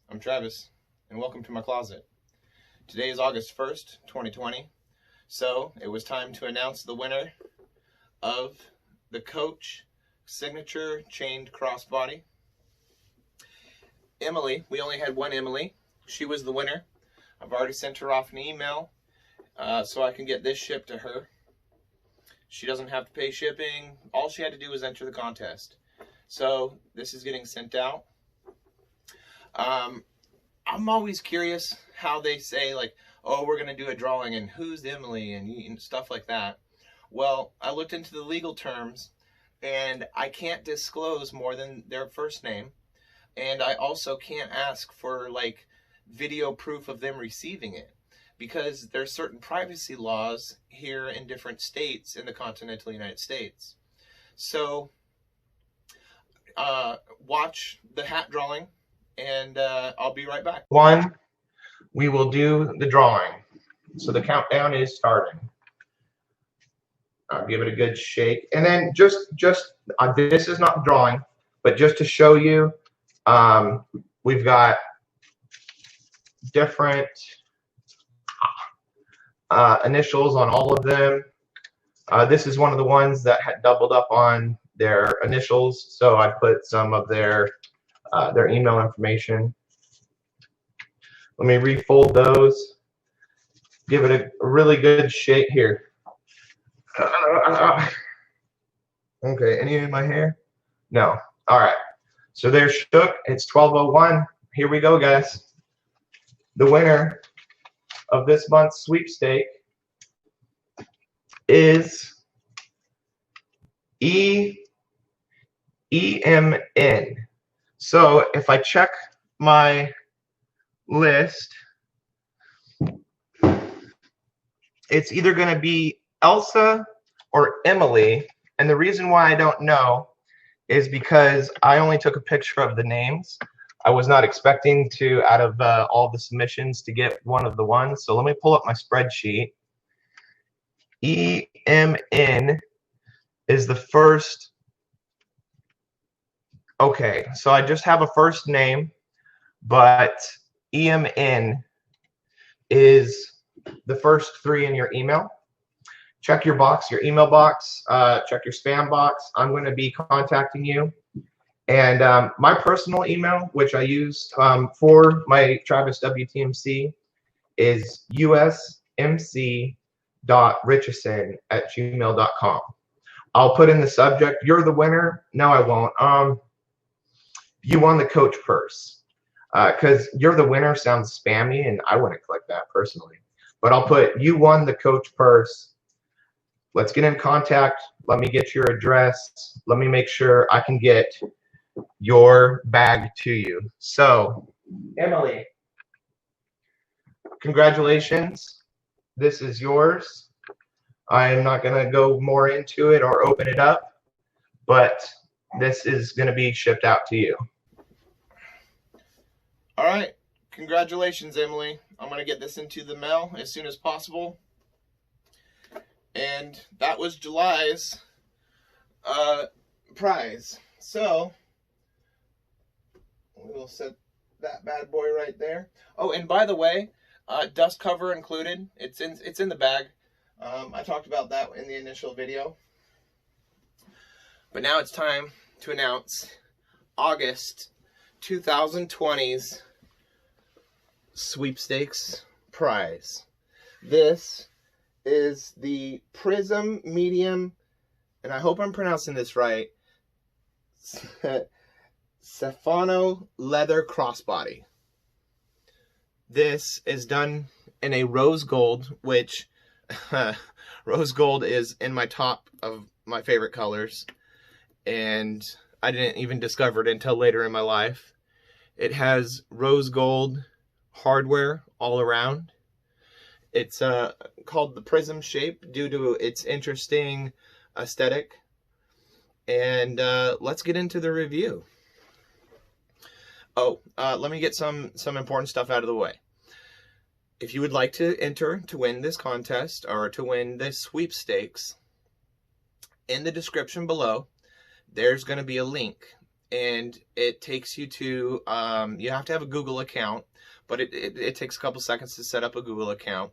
I'm Travis, and welcome to my closet. Today is August 1st, 2020, so it was time to announce the winner of the Coach Signature Chained Crossbody. Emily, we only had one Emily. She was the winner. I've already sent her off an email so I can get this shipped to her. She doesn't have to pay shipping. All she had to do was enter the contest. So this is getting sent out. I'm always curious how they say, like, oh, we're going to do a drawing and who's Emily and stuff like that. Well, I looked into the legal terms and I can't disclose more than their first name. And I also can't ask for like video proof of them receiving it because there's certain privacy laws here in different states in the continental United States. So watch the hat drawing. And I'll be right back. One, we will do the drawing. So the countdown is starting. I'll give it a good shake. And then just this is not drawing, but just to show you, we've got different initials on all of them. This is one of the ones that had doubled up on their initials, so I put some of their email information. Let me refold those. Give it a really good shake here. Okay, any in my hair? No. All right. So they're shook. It's 12:01. Here we go, guys. The winner of this month's sweepstake is EMN. So if I check my list, it's either going to be Elsa or Emily. And the reason why I don't know is because I only took a picture of the names. I was not expecting to, out of all the submissions, to get one of the ones. So let me pull up my spreadsheet. EMN is the first. Okay, so I just have a first name, but EMN is the first three in your email. Check your box, your email box, check your spam box. I'm going to be contacting you. And my personal email, which I use for my Travis WTMC, is usmc.richardson@gmail.com. I'll put in the subject, you're the winner. No, I won't. You won the coach purse, because you're the winner sounds spammy and I wouldn't click that personally, but I'll put you won the coach purse. Let's get in contact. Let me get your address. Let me make sure I can get your bag to you. So Emily, congratulations. This is yours. I am not going to go more into it or open it up, but this is going to be shipped out to you. All right. Congratulations, Emily. I'm going to get this into the mail as soon as possible. And that was July's prize. So we'll set that bad boy right there. Oh, and by the way, dust cover included. It's in the bag. I talked about that in the initial video. But now it's time to announce August 2020's sweepstakes prize. This is the Prism medium, and I hope I'm pronouncing this right, Saffiano leather crossbody. This is done in a rose gold, which rose gold is in my top of my favorite colors. And I didn't even discover it until later in my life. It has rose gold hardware all around. It's called the Prism shape due to its interesting aesthetic. And let's get into the review. Oh, let me get some important stuff out of the way. If you would like to enter to win this contest or to win this sweepstakes, in the description below, there's going to be a link. and it takes you to, you have to have a Google account, but it takes a couple seconds to set up a Google account,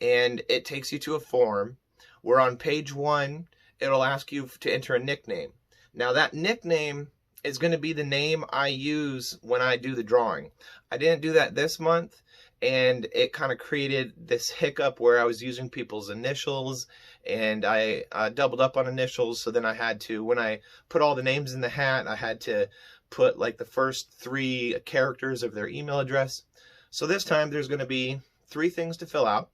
and it takes you to a form where on page 1, it'll ask you to enter a nickname. Now that nickname is going to be the name I use when I do the drawing. I didn't do that this month, and it kind of created this hiccup where I was using people's initials, and I doubled up on initials. So then I had to, when I put all the names in the hat, I had to put like the first 3 characters of their email address. So this time there's going to be 3 things to fill out.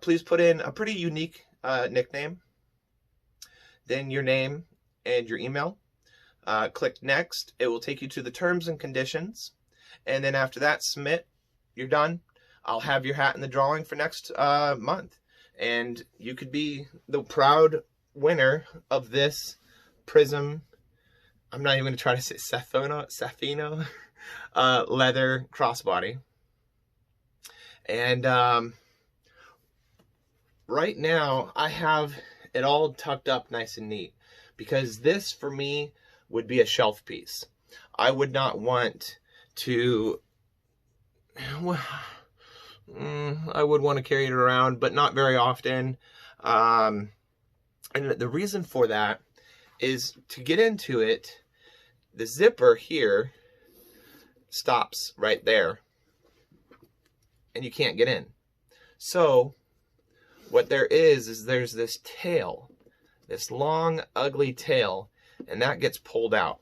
Please put in a pretty unique nickname, then your name and your email. Click next. It will take you to the terms and conditions, and then after that, submit. You're done. I'll have your hat in the drawing for next month, and you could be the proud winner of this Prism. I'm not even going to try to say Saffiano leather crossbody. And right now I have it all tucked up nice and neat, because this for me would be a shelf piece. I would not want to, I would want to carry it around, but not very often. And the reason for that is, to get into it, the zipper here stops right there, and you can't get in. So what there is there's this tail, this long, ugly tail, and that gets pulled out.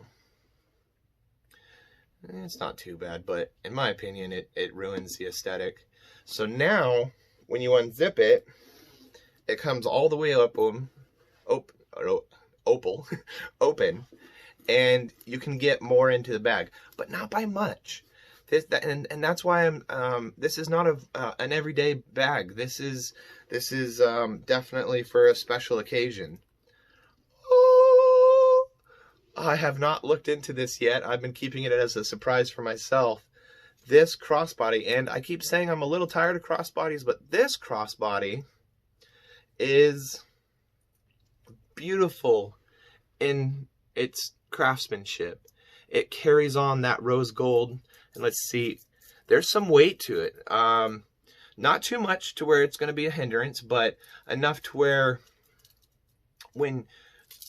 It's not too bad, but in my opinion, it ruins the aesthetic. So now, when you unzip it, it comes all the way up, open, and you can get more into the bag, but not by much. And that's why I'm. This is not an everyday bag. This is definitely for a special occasion. I have not looked into this yet. I've been keeping it as a surprise for myself. This crossbody, and I keep saying I'm a little tired of crossbodies, but this crossbody is beautiful in its craftsmanship. It carries on that rose gold, and let's see, there's some weight to it. Not too much to where it's going to be a hindrance, but enough to where when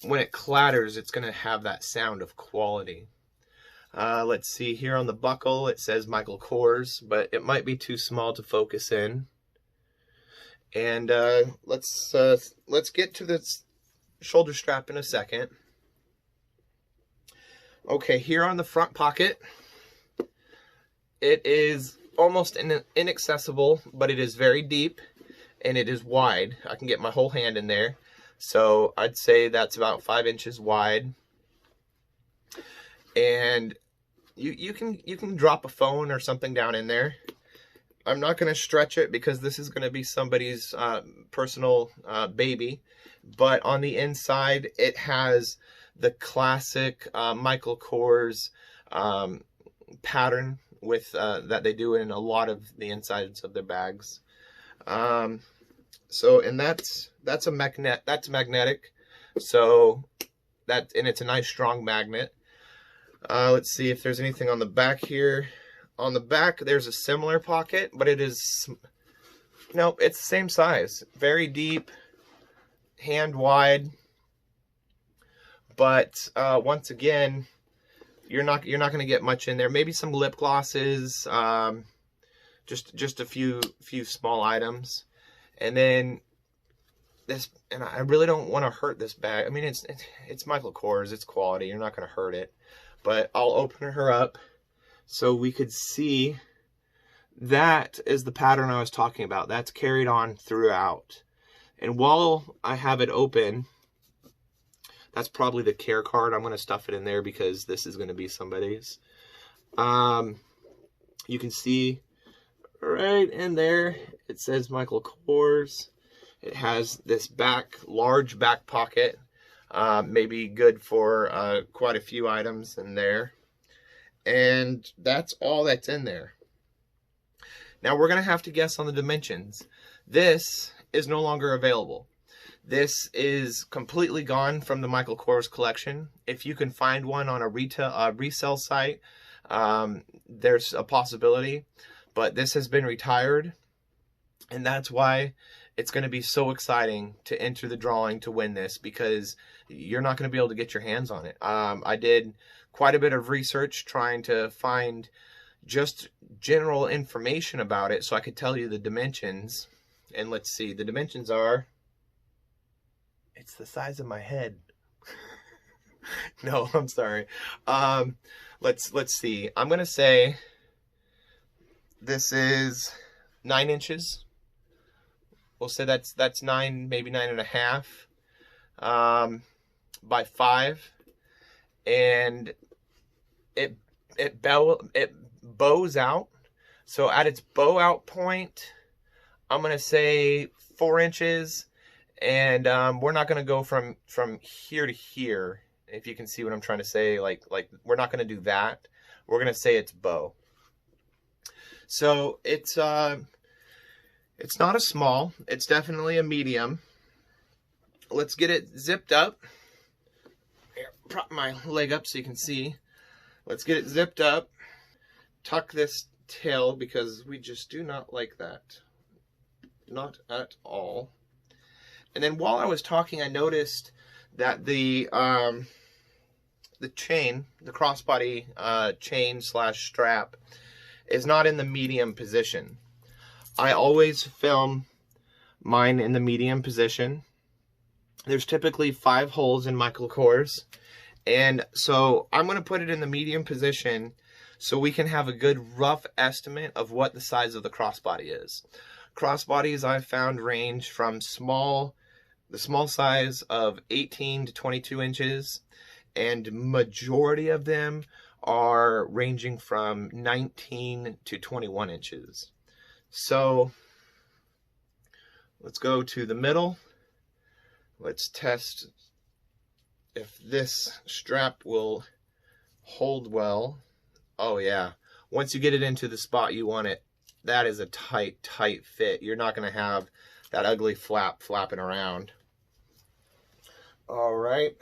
it clatters, it's going to have that sound of quality. Let's see, here on the buckle, it says Michael Kors, but it might be too small to focus in. And let's get to this shoulder strap in a second. Okay, here on the front pocket, it is almost inaccessible, but it is very deep, and it is wide. I can get my whole hand in there. So I'd say that's about 5 inches wide. And you can drop a phone or something down in there. I'm not going to stretch it because this is going to be somebody's personal baby. But on the inside, it has the classic Michael Kors pattern with that they do in a lot of the insides of their bags. So, and that's a magnet. That's magnetic. So that, and it's a nice strong magnet. Let's see if there's anything on the back here. On the back, there's a similar pocket, but it is, nope, it's the same size. Very deep, hand wide. But once again, you're not going to get much in there. Maybe some lip glosses, just a few small items. And then this, and I really don't want to hurt this bag. I mean, it's Michael Kors, it's quality. You're not going to hurt it. But I'll open her up so we could see. That is the pattern I was talking about. That's carried on throughout. And while I have it open, that's probably the care card. I'm going to stuff it in there because this is going to be somebody's. You can see right in there, it says Michael Kors. It has this large back pocket. Maybe good for quite a few items in there. And that's all that's in there. Now we're going to have to guess on the dimensions. This is no longer available. This is completely gone from the Michael Kors collection. If you can find one on a resale site, there's a possibility, but this has been retired, and that's why it's going to be so exciting to enter the drawing to win this, because you're not going to be able to get your hands on it. I did quite a bit of research trying to find just general information about it so I could tell you the dimensions. And let's see, the dimensions are, it's the size of my head. No, I'm sorry. Let's see. I'm gonna say this is 9 inches. We'll say that's 9, maybe 9.5 by 5, and it bows out. So at its bow out point, I'm gonna say 4 inches, and we're not gonna go from here to here. If you can see what I'm trying to say, like we're not gonna do that. We're gonna say it's bow. So it's not a small, it's definitely a medium. Let's get it zipped up. Here, prop my leg up so you can see. Let's get it zipped up. Tuck this tail because we just do not like that. Not at all. And then while I was talking, I noticed that the chain, the crossbody chain slash strap, is not in the medium position. I always film mine in the medium position. There's typically 5 holes in Michael Kors, and so I'm going to put it in the medium position so we can have a good rough estimate of what the size of the crossbody is. Crossbodies I've found range from the small size of 18 to 22 inches, and majority of them are ranging from 19 to 21 inches. So let's go to the middle. Let's test if this strap will hold well. Oh yeah, once you get it into the spot you want it, that is a tight fit. You're not going to have that ugly flap flapping around. All right.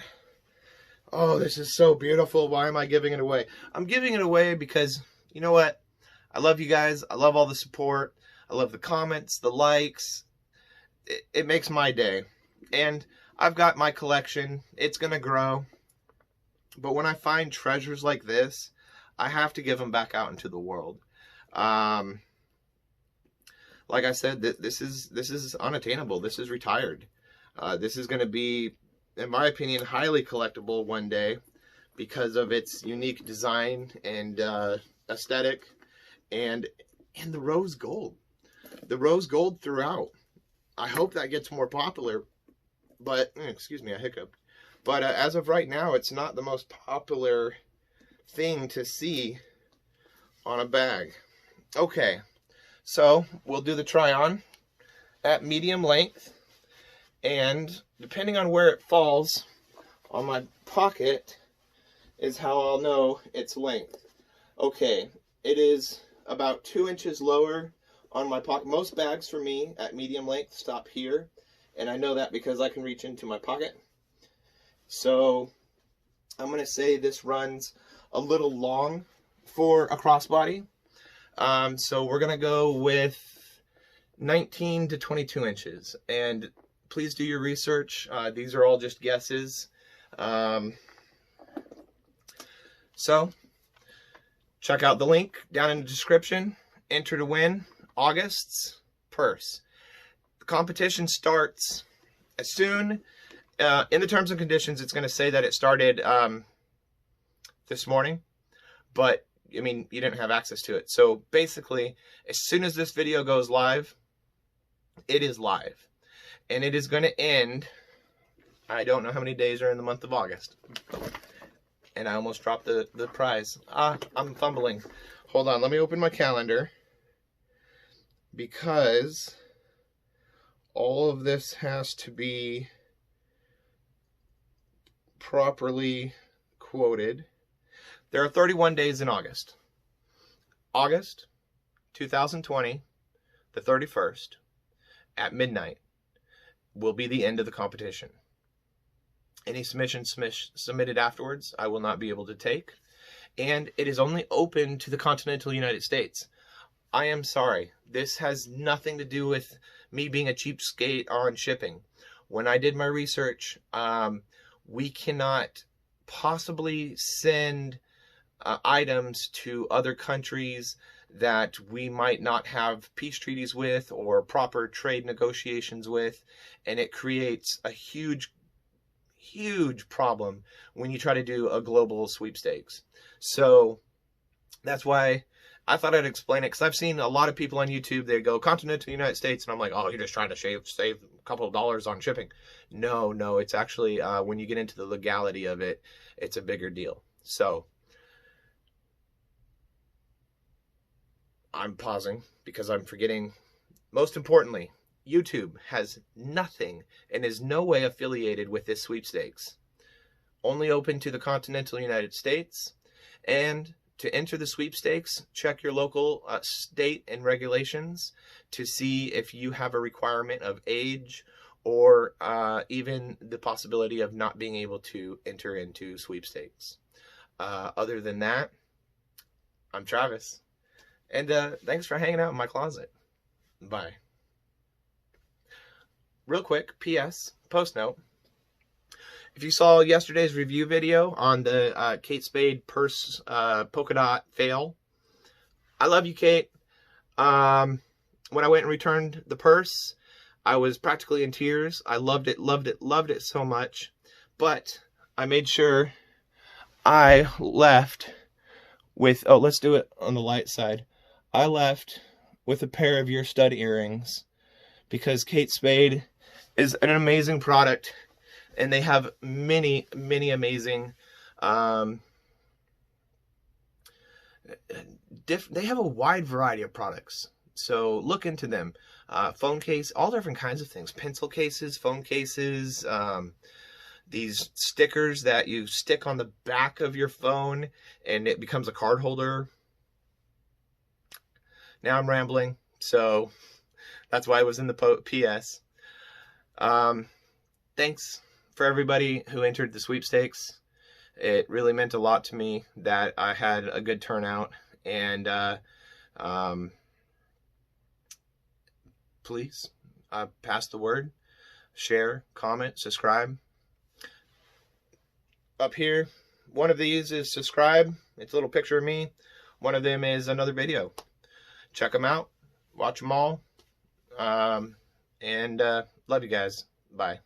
Oh, this is so beautiful. Why am I giving it away? I'm giving it away because, you know what? I love you guys. I love all the support. I love the comments, the likes. It makes my day. And I've got my collection. It's going to grow. But when I find treasures like this, I have to give them back out into the world. Like I said, this is unattainable. This is retired. This is going to be, in my opinion, highly collectible one day because of its unique design and aesthetic, and the rose gold. The rose gold throughout. I hope that gets more popular, but excuse me, I hiccuped. But as of right now, it's not the most popular thing to see on a bag. Okay, so we'll do the try on at medium length, and depending on where it falls on my pocket is how I'll know its length. Okay, it is about 2 inches lower on my pocket. Most bags for me at medium length stop here, and I know that because I can reach into my pocket. So I'm going to say this runs a little long for a crossbody. So we're going to go with 19 to 22 inches. And please do your research. These are all just guesses. So check out the link down in the description. Enter to win August's purse. The competition starts as soon. In the terms and conditions, it's going to say that it started this morning, but I mean, you didn't have access to it. So basically, as soon as this video goes live, it is live, and it is going to end. I don't know how many days are in the month of August, and I almost dropped the prize. I'm fumbling. Hold on, let me open my calendar, because all of this has to be properly quoted. There are 31 days in August. August 2020, the 31st, at midnight. will be the end of the competition. Any submissions submitted afterwards, I will not be able to take. And it is only open to the continental United States. I am sorry. This has nothing to do with me being a cheapskate on shipping. When I did my research, we cannot possibly send items to other countries that we might not have peace treaties with or proper trade negotiations with, and it creates a huge problem when you try to do a global sweepstakes. So that's why I thought I'd explain it, because I've seen a lot of people on YouTube, they go continental United States, and I'm like, oh, you're just trying to save a couple of dollars on shipping. No, it's actually, when you get into the legality of it, it's a bigger deal. So I'm pausing because I'm forgetting. Most importantly, YouTube has nothing and is no way affiliated with this sweepstakes. Only open to the continental United States. And to enter the sweepstakes, check your local state and regulations to see if you have a requirement of age or even the possibility of not being able to enter into sweepstakes. Other than that, I'm Travis. And thanks for hanging out in my closet. Bye. Real quick, P.S. Post note. If you saw yesterday's review video on the Kate Spade purse polka dot fail, I love you, Kate. When I went and returned the purse, I was practically in tears. I loved it so much. But I made sure I left with, oh, let's do it on the light side. I left with a pair of your stud earrings because Kate Spade is an amazing product, and they have many amazing they have a wide variety of products, so look into them. Phone case, all different kinds of things, pencil cases, phone cases, these stickers that you stick on the back of your phone and it becomes a card holder. Now I'm rambling, so that's why I was in the PS. Thanks for everybody who entered the sweepstakes. It really meant a lot to me that I had a good turnout, and please pass the word, share, comment, subscribe. Up here, one of these is subscribe. It's a little picture of me. One of them is another video. Check them out. Watch them all. And love you guys. Bye.